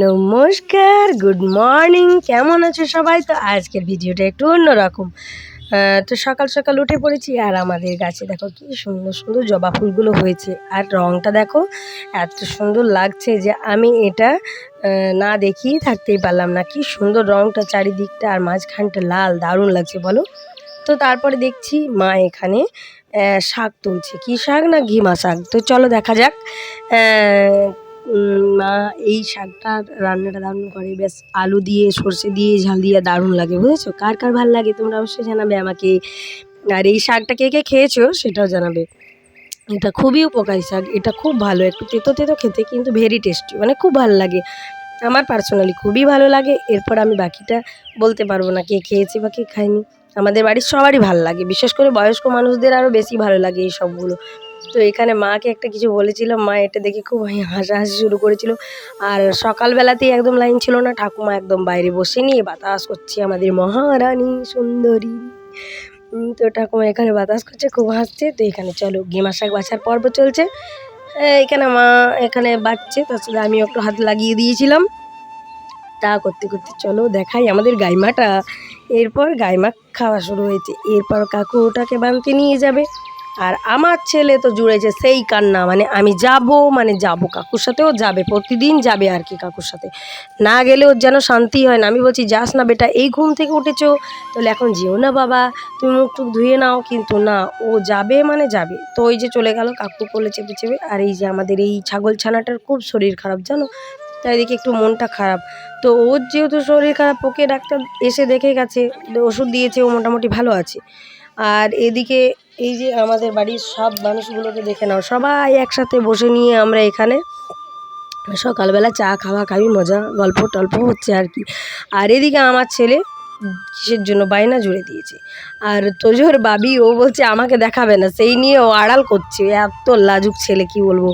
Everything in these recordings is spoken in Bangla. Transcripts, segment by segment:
নমস্কার, গুড মর্নিং। কেমন আছো সবাই? তো আজকের ভিডিওটা একটু অন্যরকম। তো সকাল সকাল উঠে পড়েছি, আর আমাদের গাছে দেখো কি সুন্দর সুন্দর জবা ফুলগুলো হয়েছে, আর রঙটা দেখো এত সুন্দর লাগছে যে আমি এটা না দেখিয়ে থাকতেই পারলাম না। কি সুন্দর রঙটা চারিদিকটা, আর মাঝখানটা লাল, দারুণ লাগছে বলো। তো তারপরে দেখছি মা এখানে শাক তুলছে। কি শাক না, ঘিমা শাক। তো চলো দেখা যাক। মা এই শাকটা রান্নাটা দারুণ করে, বেশ আলু দিয়ে সর্ষে দিয়ে ঝাল দিয়ে দারুণ লাগে, বুঝেছো? কার কার ভালো লাগে তোমরা অবশ্যই জানাবে আমাকে। আর এই শাকটা কে কে খেয়েছো সেটাও জানাবে। এটা খুবই উপকারী শাক, এটা খুব ভালো, একটু তেতো তেতো খেতে, কিন্তু ভেরি টেস্টি, মানে খুব ভালো লাগে। আমার পার্সোনালি খুবই ভালো লাগে। এরপর আমি বাকিটা বলতে পারবো না কে খেয়েছে বা কে খায়নি। আমাদের বাড়ির সবারই ভালো লাগে, বিশেষ করে বয়স্ক মানুষদের আরও বেশি ভালো লাগে এই সবগুলো। তো এখানে মাকে একটা কিছু বলেছিলাম, মা এটা দেখে খুব হাসাহাসি শুরু করেছিল। আর সকালবেলাতেই একদম লাইন ছিল না, ঠাকুমা একদম বাইরে বসে নিয়ে বাতাস করছে, আমাদের মহারানী সুন্দরী। তো ঠাকুমা এখানে বাতাস করছে, খুব হাসছে। তো এখানে চলো গেমা শাক বাছার পর্ব চলছে। এখানে মা এখানে বাচ্চে, তার সাথে আমিও একটু হাত লাগিয়ে দিয়েছিলাম। তা করতে করতে চলো দেখাই আমাদের গাইমাটা। এরপর গাইমা খাওয়া শুরু হয়েছে, এরপর কাকু ওটাকে বানতে নিয়ে যাবে। আর আমার ছেলে তো জুড়েছে সেই কান্না, মানে আমি যাব, মানে যাব, কাকুর সাথেও যাবে, প্রতিদিন যাবে আর কি কাকুর সাথে। না গেলে ওর যেন শান্তি হয় না। আমি বলছি যাস না বেটা, এই ঘুম থেকে উঠেছো, তাহলে এখন যেও না বাবা, তুমি মুখ টুক ধুয়ে নাও। কিন্তু না, ও যাবে মানে যাবে। তো ওই যে চলে গেল কাকু কোলে চেপে চেপে। আর এই যে আমাদের এই ছাগল ছানাটার খুব শরীর খারাপ জানো, তাই দেখে একটু মনটা খারাপ। তো ওর যেহেতু শরীর খারাপ, ওকে ডাক্তার এসে দেখে গেছে, ওষুধ দিয়েছে, ও মোটামুটি ভালো আছে। আর এদিকে এই যে আমাদের বাড়ির সব মানুষগুলোকে দেখে নাও, সবাই একসাথে বসে নিয়ে আমরা এখানে সকালবেলা চা খাওয়া খাওয়ি, মজা গল্প টল্প হচ্ছে আর কি। আর এদিকে আমার ছেলে কিসের জন্য বায়না জুড়ে দিয়েছে। আর তোজোর বাবি ও বলছে আমাকে দেখাবে না, সেই নিয়ে ও আড়াল করছে। এত লাজুক ছেলে, কি বলবো।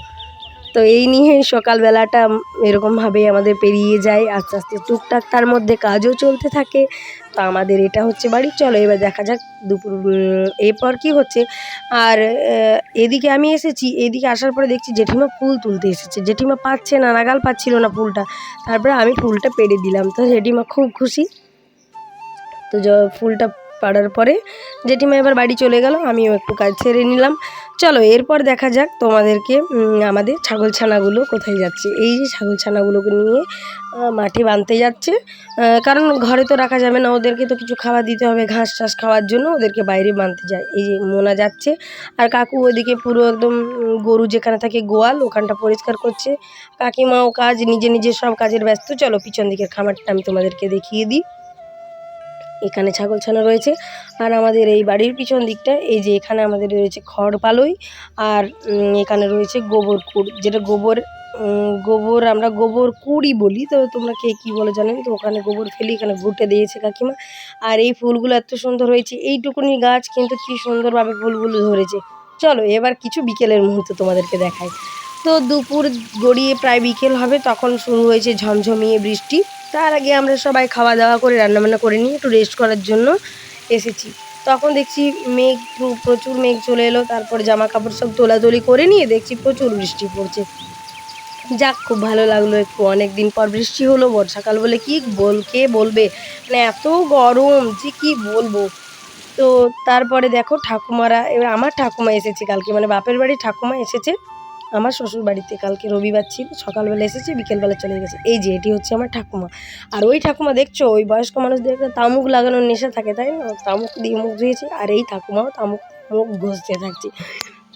তো এই নিয়েই সকালবেলাটা এরকমভাবেই আমাদের পেরিয়ে যায় আস্তে আস্তে, টুকটাক তার মধ্যে কাজও চলতে থাকে। তো আমাদের এটা হচ্ছে বাড়ি। চলো এবার দেখা যাক দুপুর এরপর কি হচ্ছে। আর এদিকে আমি এসেছি, এদিকে আসার পরে দেখছি জেঠিমা ফুল তুলতে এসেছে। জেঠিমা পাচ্ছে না, নাগাল পাচ্ছিল না ফুলটা। তারপরে আমি ফুলটা পেড়ে দিলাম, তো জেঠিমা খুব খুশি। তো ফুলটা পাড়ার পরে জেঠিমা এবার বাড়ি চলে গেল, আমিও একটু কাজ ছেড়ে নিলাম। চলো এরপর দেখা যাক তোমাদেরকে আমাদের ছাগল ছানাগুলো কোথায় যাচ্ছে। এই যে ছাগল ছানাগুলোকে নিয়ে মাঠে বাঁধতে যাচ্ছে, কারণ ঘরে তো রাখা যাবে না, ওদেরকে তো কিছু খাবার দিতে হবে, ঘাস টাস খাওয়ার জন্য ওদেরকে বাইরে বাঁধতে যায়। এই যে মোনা যাচ্ছে, আর কাকু ওইদিকে পুরো একদম গরু যেখানে থাকে গোয়াল ওখানটা পরিষ্কার করছে। কাকিমাও কাজ, নিজে নিজে সব কাজের ব্যস্ত। চলো পিছন দিকের খামারটা আমি তোমাদেরকে দেখিয়ে দিই। এখানে ছাগল ছানা রয়েছে। আর আমাদের এই বাড়ির পিছন দিকটা এই যে এখানে আমাদের রয়েছে খড় পালই। আর এখানে রয়েছে গোবর কুড়, যেটা গোবর আমরা গোবর কুড়ি বলি, তো তোমরা কে কী বলে জানেন। তো ওখানে গোবর ফেলি, এখানে ঘুঁটে দিয়েছে কাকিমা। আর এই ফুলগুলো এত সুন্দর হয়েছে, এইটুকুনি গাছ কিন্তু কী সুন্দরভাবে ফুলগুলো ধরেছে। চলো এবার কিছু বিকেলের মুহূর্ত তোমাদেরকে দেখাই। তো দুপুর গড়িয়ে প্রায় বিকেল হবে, তখন শুরু হয়েছে ঝমঝমিয়ে বৃষ্টি। তার আগে আমরা সবাই খাওয়া দাওয়া করে রান্নাবান্না করে নিয়ে একটু রেস্ট করার জন্য এসেছি। তখন দেখছি মেঘ, প্রচুর মেঘ চলে এলো। তারপরে জামা কাপড় সব তোলাতুলি করে নিয়ে দেখছি প্রচুর বৃষ্টি পড়ছে। যাক, খুব ভালো লাগলো, একটু অনেক দিন পর বৃষ্টি হলো, বর্ষাকাল বলে কি কে বলবে, মানে এত গরম যে কি বলবো। তো তারপরে দেখো ঠাকুমারা, এবার আমার ঠাকুমা এসেছে কালকে, মানে বাপের বাড়ি ঠাকুমা এসেছে আমার শ্বশুর বাড়িতে। কালকে রবিবার ছিল, সকালবেলা এসেছে, বিকেলবেলা চলে গেছে। এই যে এটি হচ্ছে আমার ঠাকুমা। আর ওই ঠাকুমা দেখছো, ওই বয়স্ক মানুষদের একটা তামুক লাগানোর নেশা থাকে, তাই না? তামুক দিয়ে মুখ ধুয়েছে, আর এই ঠাকুমাও তামুক মুখ ঘষতে থাকছে।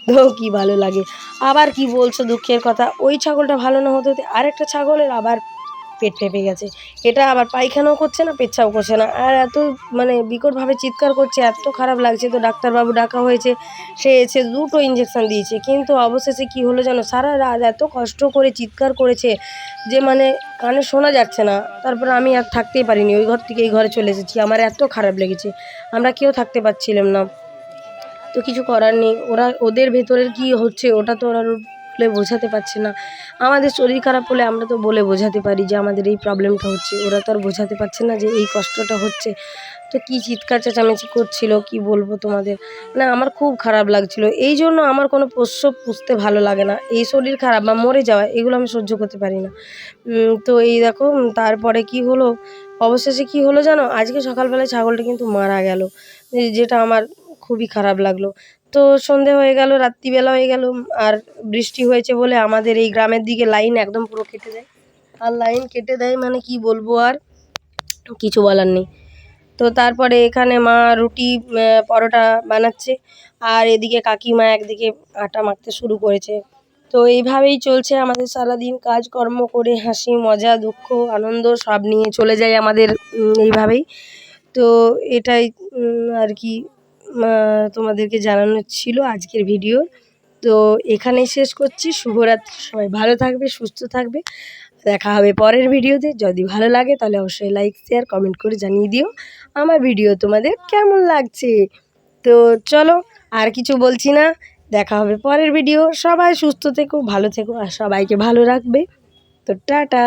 তো কি ভালো লাগে। আবার কি বলছো দুঃখের কথা, ওই ছাগলটা ভালো না হতে হতে আরেকটা ছাগলের আবার পেট ফেঁপে গেছে। এটা আবার পায়খানাও করছে না, পেচ্ছাও করছে না, আর এত মানে বিকটভাবে চিৎকার করছে, এত খারাপ লাগছে। তো ডাক্তারবাবু ডাকা হয়েছে, সে এসে 2টো ইঞ্জেকশান দিয়েছে, কিন্তু অবশেষে কি হলো জানো, সারা রাত এত কষ্ট করে চিৎকার করেছে যে মানে কানে শোনা যাচ্ছে না। তারপর আমি আর থাকতেই পারিনি, ওই ঘর থেকে এই ঘরে চলে এসেছি, আমার এত খারাপ লেগেছে। আমরা কেউ থাকতে পারছিলাম না। তো কিছু করার নেই, ওদের ভেতরের কি হচ্ছে ওটা তো ওরা বলে বোঝাতে পারছে না। আমাদের শরীর খারাপ হলে আমরা তো বলে বোঝাতে পারি যে আমাদের এই প্রবলেমটা হচ্ছে, ওরা তো আর বোঝাতে পারছে না যে এই কষ্টটা হচ্ছে। তো কী চিৎকার চেঁচামেচি করছিল কি বলবো তোমাদের, মানে আমার খুব খারাপ লাগছিল। এই জন্য আমার কোনো পোষ্য পুষতে ভালো লাগে না। এই শরীর খারাপ বা মরে যাওয়া এগুলো আমি সহ্য করতে পারি না। তো এই দেখো তারপরে কি হলো, অবশেষে কি হলো জানো, আজকে সকালবেলায় ছাগলটা কিন্তু মারা গেল, যেটা আমার খুবই খারাপ লাগলো। তো সন্ধে হয়ে গেল, রাত্রিবেলা হয়ে গেল, আর বৃষ্টি হয়েছে বলে আমাদের এই গ্রামের দিকে লাইন একদম পুরো কেটে দেয়। আর লাইন কেটে দেয় মানে কি বলবো, আর কিছু বলার নেই। তো তারপরে এখানে মা রুটি পরোটা বানাচ্ছে, আর এদিকে কাকিমা একদিকে আটা মাখতে শুরু করেছে। তো এইভাবেই চলছে আমাদের সারাদিন, কাজকর্ম করে হাসি মজা দুঃখ আনন্দ সব নিয়ে চলে যায় আমাদের এইভাবেই। তো এটাই আর কি তোমাদেরকে জানানোর ছিল আজকের ভিডিও। তো এখানেই শেষ করছি। শুভরাত্রি, সবাই ভালো থাকবে, সুস্থ থাকবে। দেখা হবে পরের ভিডিওতে। যদি ভালো লাগে তাহলে অবশ্যই লাইক শেয়ার কমেন্ট করে জানিয়ে দিও আমার ভিডিও তোমাদের কেমন লাগছে। তো চলো আর কিছু বলছি না, দেখা হবে পরের ভিডিও। সবাই সুস্থ থেকো, ভালো থেকো, আর সবাইকে ভালো রাখবে। তো টাটা।